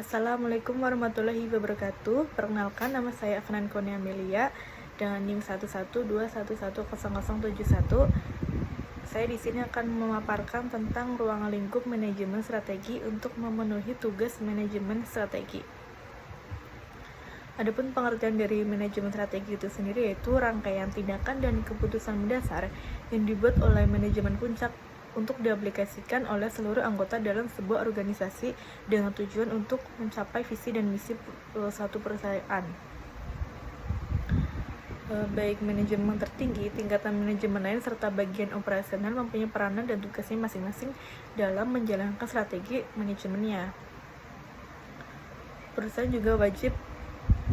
Assalamualaikum warahmatullahi wabarakatuh. Perkenalkan, nama saya Afnan Konia Amelia dengan NIM 112110071. Saya di sini akan memaparkan tentang ruang lingkup manajemen strategi untuk memenuhi tugas manajemen strategi. Adapun pengertian dari manajemen strategi itu sendiri yaitu rangkaian tindakan dan keputusan mendasar yang dibuat oleh manajemen puncak untuk diaplikasikan oleh seluruh anggota dalam sebuah organisasi dengan tujuan untuk mencapai visi dan misi suatu perusahaan. Baik manajemen tertinggi, tingkatan manajemen lain, serta bagian operasional mempunyai peranan dan tugasnya masing-masing dalam menjalankan strategi manajemennya. Perusahaan juga wajib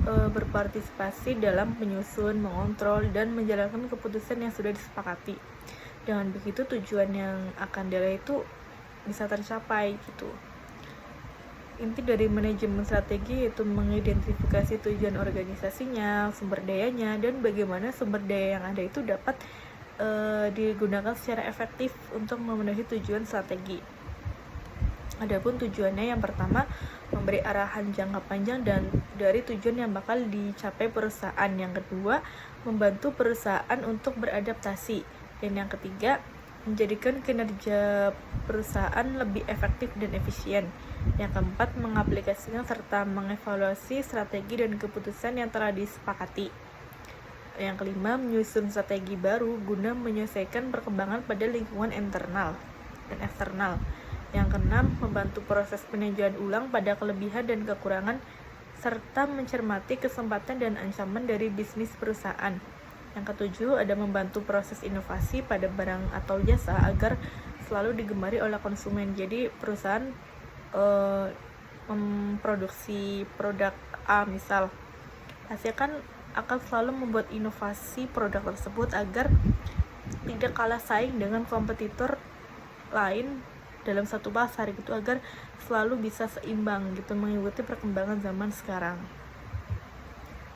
berpartisipasi dalam menyusun, mengontrol, dan menjalankan keputusan yang sudah disepakati. Dengan begitu tujuan yang akan diraih itu bisa tercapai gitu. Inti dari manajemen strategi yaitu mengidentifikasi tujuan organisasinya, sumber dayanya, dan bagaimana sumber daya yang ada itu dapat digunakan secara efektif untuk memenuhi tujuan strategi. Adapun tujuannya yang pertama, memberi arahan jangka panjang dan dari tujuan yang bakal dicapai perusahaan. Yang kedua, membantu perusahaan untuk beradaptasi. Dan yang ketiga, menjadikan kinerja perusahaan lebih efektif dan efisien. Yang keempat, mengaplikasikan serta mengevaluasi strategi dan keputusan yang telah disepakati. Yang kelima, menyusun strategi baru guna menyesuaikan perkembangan pada lingkungan internal dan eksternal. Yang keenam, membantu proses peninjauan ulang pada kelebihan dan kekurangan serta mencermati kesempatan dan ancaman dari bisnis perusahaan. Yang ketujuh, ada membantu proses inovasi pada barang atau jasa agar selalu digemari oleh konsumen. Jadi perusahaan memproduksi produk A misal, pasti akan selalu membuat inovasi produk tersebut agar tidak kalah saing dengan kompetitor lain dalam satu pasar gitu, agar selalu bisa seimbang gitu mengikuti perkembangan zaman sekarang.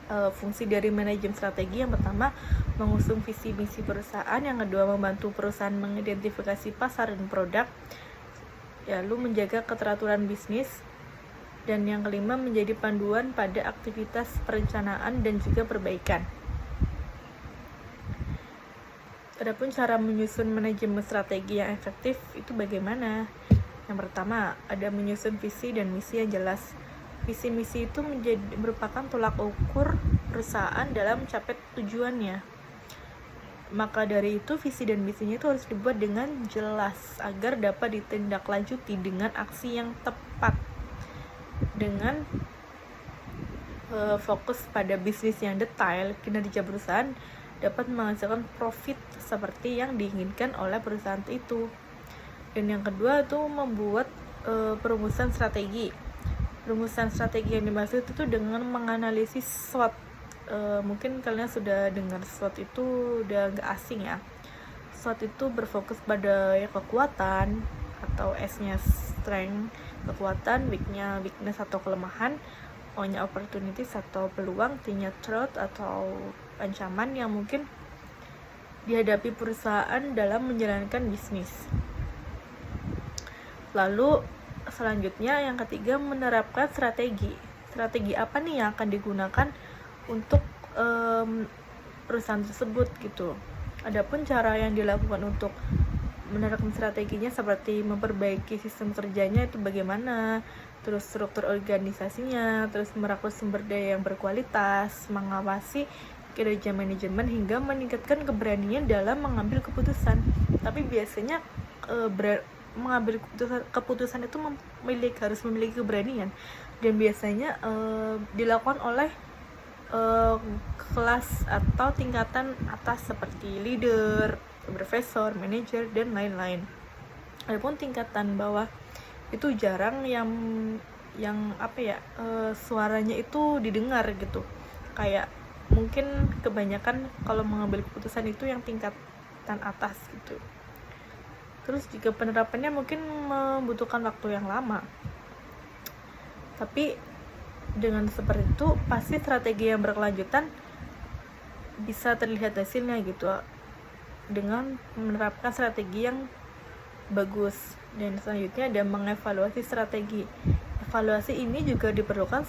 Fungsi dari manajemen strategi yang pertama, mengusung visi misi perusahaan. Yang kedua, membantu perusahaan mengidentifikasi pasar dan produk, lalu menjaga keteraturan bisnis, dan yang kelima, menjadi panduan pada aktivitas perencanaan dan juga perbaikan. Adapun cara menyusun manajemen strategi yang efektif itu bagaimana? Yang pertama, ada menyusun visi dan misi yang jelas. Visi misi itu merupakan tolak ukur perusahaan dalam mencapai tujuannya. Maka dari itu visi dan misinya itu harus dibuat dengan jelas agar dapat ditindaklanjuti dengan aksi yang tepat. Dengan fokus pada bisnis yang detail, kinerja perusahaan dapat menghasilkan profit seperti yang diinginkan oleh perusahaan itu. Dan yang kedua itu membuat perumusan strategi. Rumusan strategi yang dimaksud itu dengan menganalisis SWOT. Mungkin kalian sudah dengar SWOT itu udah gak asing ya. SWOT itu berfokus pada kekuatan atau S-nya strength, kekuatan, weak-nya weakness atau kelemahan, O-nya opportunities atau peluang, T-nya threat atau ancaman yang mungkin dihadapi perusahaan dalam menjalankan bisnis. Lalu selanjutnya yang ketiga, menerapkan strategi. Strategi apa nih yang akan digunakan untuk perusahaan tersebut gitu. Adapun cara yang dilakukan untuk menerapkan strateginya seperti memperbaiki sistem kerjanya itu bagaimana, terus struktur organisasinya, terus merekrut sumber daya yang berkualitas, mengawasi kinerja manajemen hingga meningkatkan keberanian dalam mengambil keputusan. Tapi biasanya mengambil keputusan itu harus memiliki keberanian, dan biasanya dilakukan oleh kelas atau tingkatan atas seperti leader, profesor, manajer, dan lain-lain. Adapun tingkatan bawah itu jarang yang suaranya itu didengar gitu. Kayak mungkin kebanyakan kalau mengambil keputusan itu yang tingkatan atas gitu. Terus juga penerapannya mungkin membutuhkan waktu yang lama. Tapi dengan seperti itu pasti strategi yang berkelanjutan bisa terlihat hasilnya gitu, dengan menerapkan strategi yang bagus. Dan selanjutnya ada mengevaluasi strategi. evaluasi ini juga diperlukan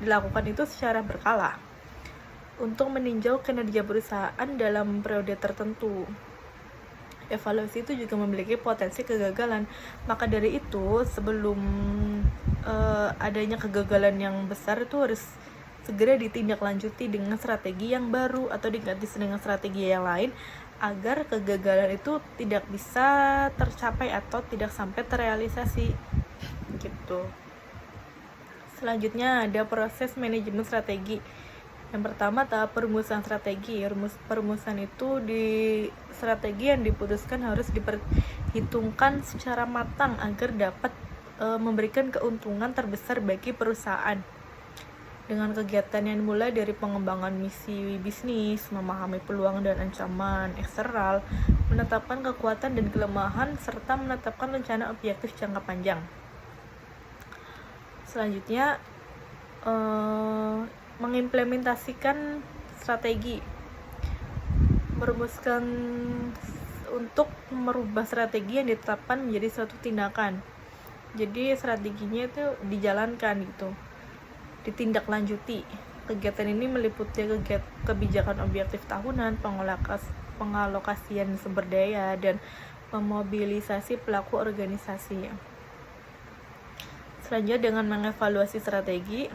dilakukan itu secara berkala untuk meninjau kinerja perusahaan dalam periode tertentu. Evaluasi itu juga memiliki potensi kegagalan. Maka dari itu, sebelum adanya kegagalan yang besar itu harus segera ditindaklanjuti dengan strategi yang baru atau diganti dengan strategi yang lain agar kegagalan itu tidak bisa tercapai atau tidak sampai terrealisasi gitu. Selanjutnya ada proses manajemen strategi. Yang pertama tahap perumusan strategi. Perumusan itu di strategi yang diputuskan harus diperhitungkan secara matang agar dapat memberikan keuntungan terbesar bagi perusahaan. Dengan kegiatan yang mulai dari pengembangan misi bisnis, memahami peluang dan ancaman eksternal, menetapkan kekuatan dan kelemahan, serta menetapkan rencana objektif jangka panjang. Selanjutnya mengimplementasikan strategi. Merumuskan untuk merubah strategi yang ditetapkan menjadi suatu tindakan. Jadi strateginya itu dijalankan gitu, ditindaklanjuti. Kegiatan ini meliputi kebijakan objektif tahunan, pengalokasian sumber daya, dan memobilisasi pelaku organisasi. Selanjutnya dengan mengevaluasi strategi,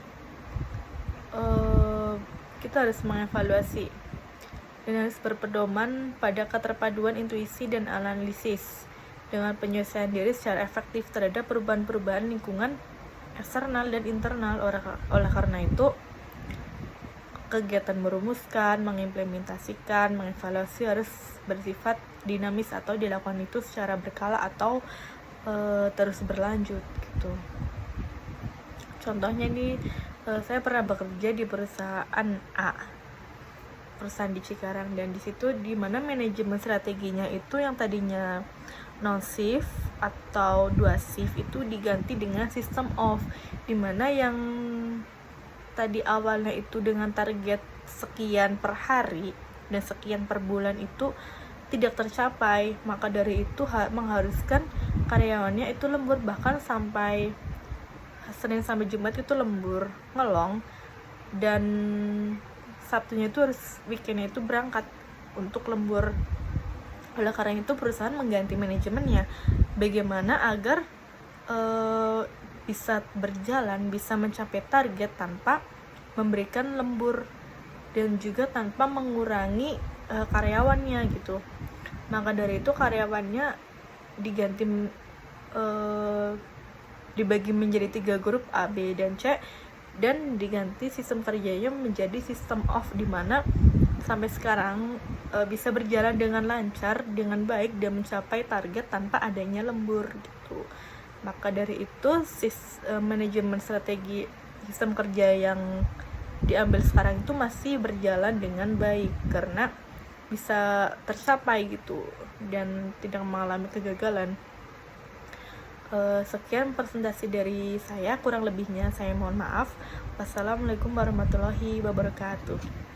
kita harus mengevaluasi dan harus berpedoman pada keterpaduan intuisi dan analisis dengan penyelesaian diri secara efektif terhadap perubahan-perubahan lingkungan eksternal dan internal. Oleh karena itu, kegiatan merumuskan, mengimplementasikan, mengevaluasi harus bersifat dinamis atau dilakukan itu secara berkala atau terus berlanjut gitu. Contohnya nih, saya pernah bekerja di perusahaan A, perusahaan di Cikarang, dan di situ di mana manajemen strateginya itu yang tadinya non shift atau 2 shift itu diganti dengan sistem off, di mana yang tadi awalnya itu dengan target sekian per hari dan sekian per bulan itu tidak tercapai. Maka dari itu mengharuskan karyawannya itu lembur, bahkan sampai Senin sampai Jumat itu lembur ngelong, dan Sabtunya itu harus weekendnya itu berangkat untuk lembur. Oleh karena itu perusahaan mengganti manajemennya bagaimana agar bisa berjalan, bisa mencapai target tanpa memberikan lembur dan juga tanpa mengurangi karyawannya gitu. Maka dari itu karyawannya diganti dibagi menjadi 3 grup A, B, dan C, dan diganti sistem kerjanya menjadi sistem off, di mana sampai sekarang bisa berjalan dengan lancar, dengan baik, dan mencapai target tanpa adanya lembur gitu. Maka dari itu manajemen strategi sistem kerja yang diambil sekarang itu masih berjalan dengan baik karena bisa tercapai gitu dan tidak mengalami kegagalan. Sekian presentasi dari saya, kurang lebihnya saya mohon maaf. Wassalamualaikum warahmatullahi wabarakatuh.